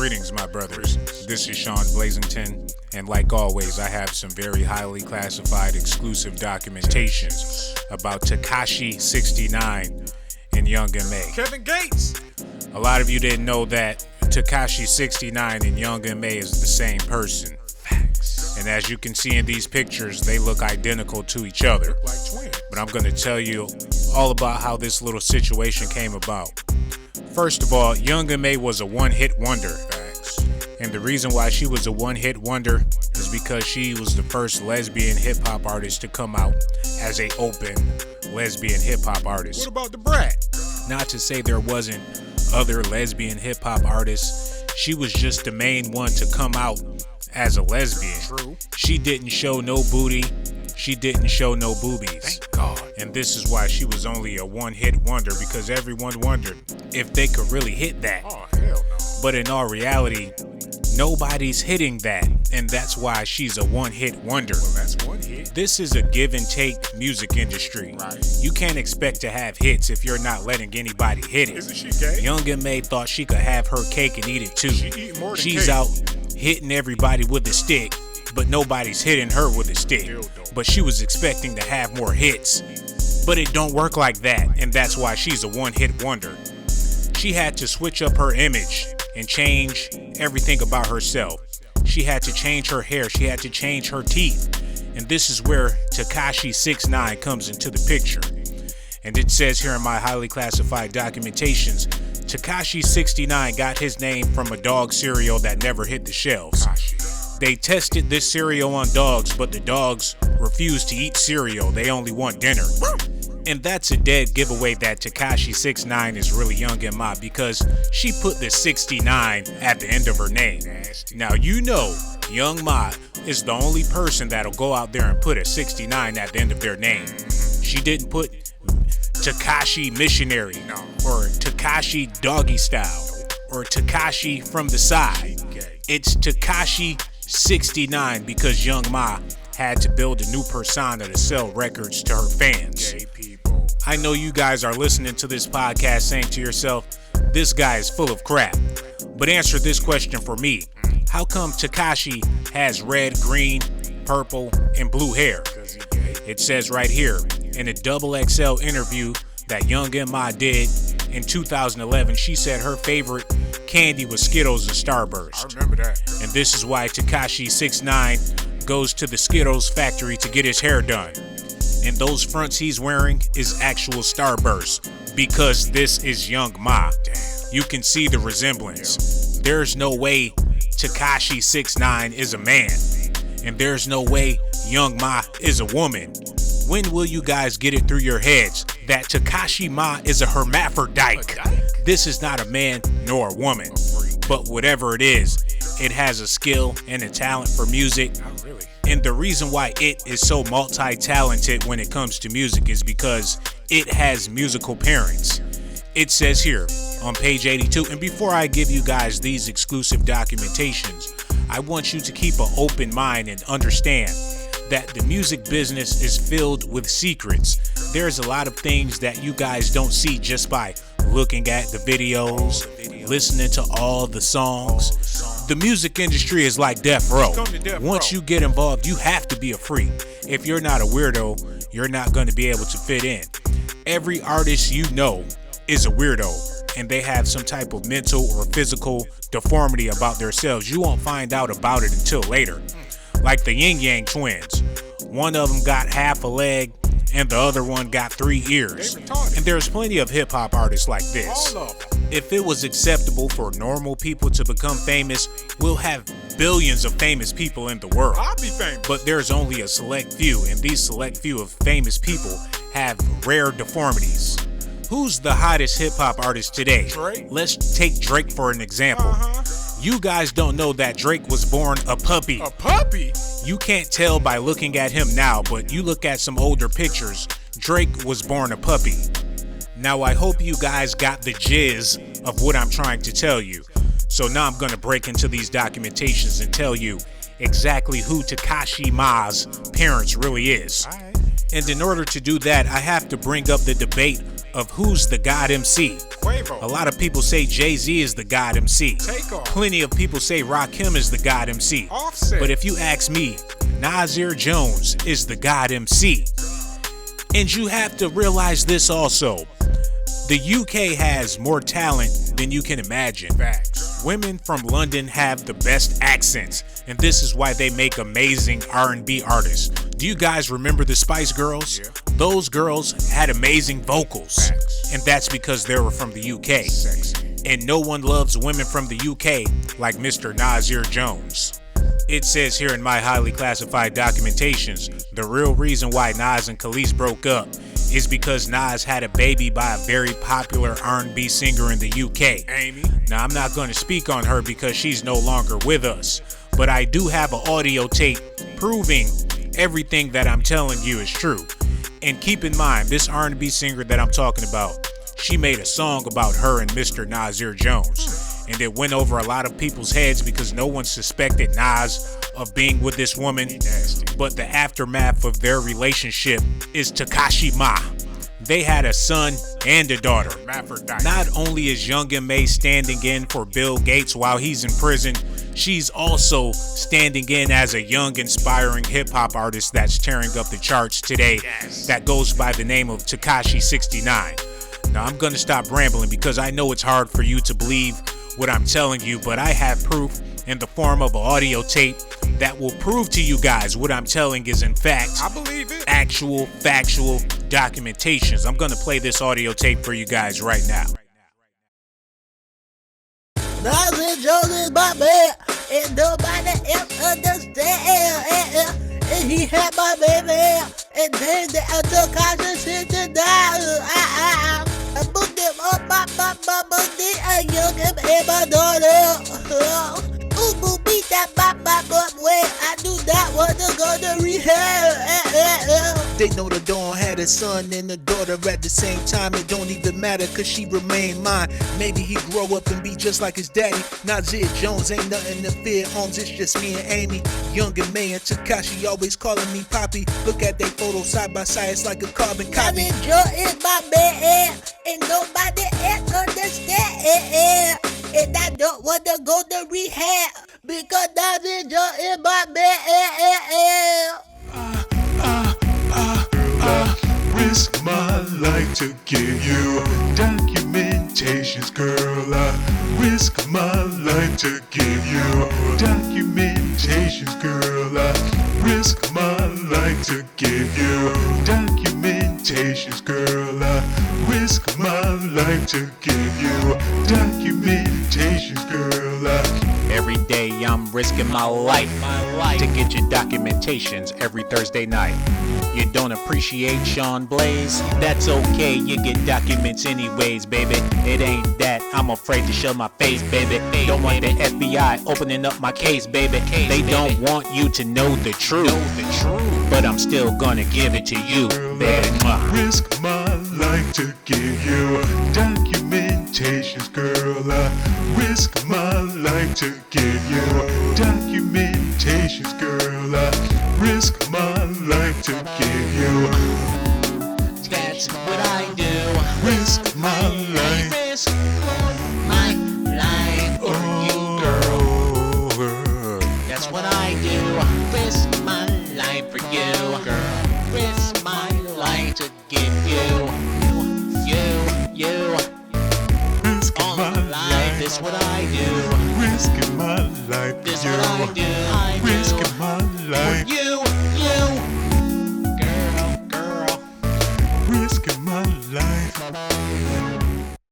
Greetings, my brothers. This is Sean Blazington, and like always, I have some very highly classified exclusive documentation about Tekashi69 and Young M.A. Kevin Gates. A lot of you didn't know that Tekashi69 and Young M.A. is the same person. Facts. And as you can see in these pictures, they look identical to each other. Like twins. But I'm going to tell you all about how this little situation came about. First of all, Young M.A. was a one-hit wonder. Facts. And the reason why she was a one-hit wonder is because she was the first lesbian hip-hop artist to come out as a open lesbian hip-hop artist. What about the brat? Not to say there wasn't other lesbian hip-hop artists. She was just the main one to come out as a lesbian. True. She didn't show no booty. She didn't show no boobies. Thank God. And this is why she was only a one-hit wonder, because everyone wondered if they could really hit that. Oh, hell no. But in all reality, nobody's hitting that, and that's why she's a one-hit wonder. Well, that's one hit. This is a give and take music industry. Right. You can't expect to have hits if you're not letting anybody hit it. Isn't she gay? Young M.A. thought she could have her cake and eat it too. She eat more than She's cake. out hitting everybody with a stick, but nobody's hitting her with a stick. Dildo. But she was expecting to have more hits. But it don't work like that, and that's why she's a one-hit wonder. She had to switch up her image and change everything about herself. She had to change her hair. She had to change her teeth. And this is where Tekashi69 comes into the picture. And it says here in my highly classified documentations, Tekashi69 got his name from a dog cereal that never hit the shelves. They tested this cereal on dogs, but the dogs refused to eat cereal. They only want dinner. And that's a dead giveaway that Tekashi69 is really Young M.A, because she put the 69 at the end of her name. Now you know Young M.A is the only person that'll go out there and put a 69 at the end of their name. She didn't put Tekashi Missionary, or Tekashi Doggy Style, or Tekashi from the side. It's Tekashi69 because Young M.A had to build a new persona to sell records to her fans. Gay people. I know you guys are listening to this podcast saying to yourself, this guy is full of crap. But answer this question for me. How come Tekashi has red, green, purple, and blue hair? Because he gay. It says right here, in a XXL interview that Young M.A did in 2011, she said her favorite candy was Skittles and Starburst. I remember that. And this is why Tekashi69 goes to the Skittles factory to get his hair done. And those fronts he's wearing is actual Starburst, because this is Young M.A. You can see the resemblance. There's no way Tekashi69 is a man. And there's no way Young M.A is a woman. When will you guys get it through your heads that Tekashi M.A is a hermaphrodite? This is not a man nor a woman. But whatever it is, it has a skill and a talent for music. Not really. And the reason why it is so multi-talented when it comes to music is because it has musical parents. It says here on page 82, and before I give you guys these exclusive documentations, I want you to keep an open mind and understand that the music business is filled with secrets. There's a lot of things that you guys don't see just by looking at the videos, listening to all the songs. The music industry is like death row. Once you get involved, you have to be a freak. If you're not a weirdo, you're not going to be able to fit in. Every artist you know is a weirdo, and they have some type of mental or physical deformity about themselves. You won't find out about it until later. Like the Yin Yang twins. One of them got half a leg, and the other one got 3 ears. And there's plenty of hip-hop artists like this. All of them. If it was acceptable for normal people to become famous, we'll have billions of famous people in the world. I'll be famous. But there's only a select few, and these select few of famous people have rare deformities. Who's the hottest hip-hop artist today? Drake. Let's take Drake for an example. You guys don't know that Drake was born a puppy. A puppy? You can't tell by looking at him now, but you look at some older pictures, Drake was born a puppy. Now I hope you guys got the jizz of what I'm trying to tell you. So now I'm gonna break into these documentations and tell you exactly who Tekashi M.A's parents really is. All right. And in order to do that, I have to bring up the debate of who's the God MC. Quavo. A lot of people say Jay-Z is the God MC. Takeoff. Plenty of people say Rakim is the God MC. Offset. But if you ask me, Nasir Jones is the God MC. And you have to realize this also. The UK has more talent than you can imagine. Facts. Women from London have the best accents, and this is why they make amazing R&B artists. Do you guys remember the Spice Girls? Yeah. Those girls had amazing vocals, Facts. and that's because they were from the UK. Sexy. And no one loves women from the UK like Mr. Nasir Jones. It says here in my highly classified documentations, the real reason why Nas and Khalees broke up is because Nas had a baby by a very popular R&B singer in the UK. Amy. Now, I'm not going to speak on her because she's no longer with us, but I do have an audio tape proving everything that I'm telling you is true. And keep in mind, this R&B singer that I'm talking about, she made a song about her and Mr. Nasir Jones. And it went over a lot of people's heads because no one suspected Nas of being with this woman. But the aftermath of their relationship is Tekashi69. They had a son and a daughter. Not only is Young M.A standing in for Bill Gates while he's in prison, she's also standing in as a young, inspiring hip-hop artist that's tearing up the charts today that goes by the name of Tekashi69. Now, I'm going to stop rambling because I know it's hard for you to believe what I'm telling you, but I have proof in the form of an audio tape that will prove to you guys what I'm telling is in fact, I believe it. actual, factual documentations. I'm gonna play this audio tape for you guys right now. Nasir Jones is my man, and nobody else understand. And he had my baby, and then the other Tekashi69. I put them on my body, and Young M.A my daughter. Ooh, beat that way. I do not want to go to rehab. They know the Dawn had a son and a daughter at the same time. It don't even matter cause she remained mine. Maybe he grow up and be just like his daddy. Nasir Jones ain't nothing to fear, Holmes, it's just me and Amy. Young M.A and Tekashi always calling me Poppy. Look at they photos side by side, it's like a carbon copy. Nasir Jones is my man, and nobody else understand. And I don't want to go to rehab because Nasir Jones is my man. Risk my life to give you documentations, girl. I risk my life to give you documentations, girl. I risk my life to give you documentations, girl. I risk my life to give you documentations, girl. Every day I'm risking my life to get your documentations every Thursday night. You don't appreciate Sean Blaze? That's okay, you get documents anyways, baby. It ain't that I'm afraid to show my face, baby. Don't want the FBI opening up my case, baby. They don't want you to know the truth, but I'm still gonna give it to you, baby. Risk my life to give you documentations, girl. I risk my life to give you documentations, girl. I risk my life to give you. That's what I do. Risk my life. Risk my life for you, girl. That's what I do. Risk my life for you, girl. Risk my life to give you. Risk All my my life. life. That's what I do. Risking my life. That's what I do. Risking my life. You, girl. Risking my life.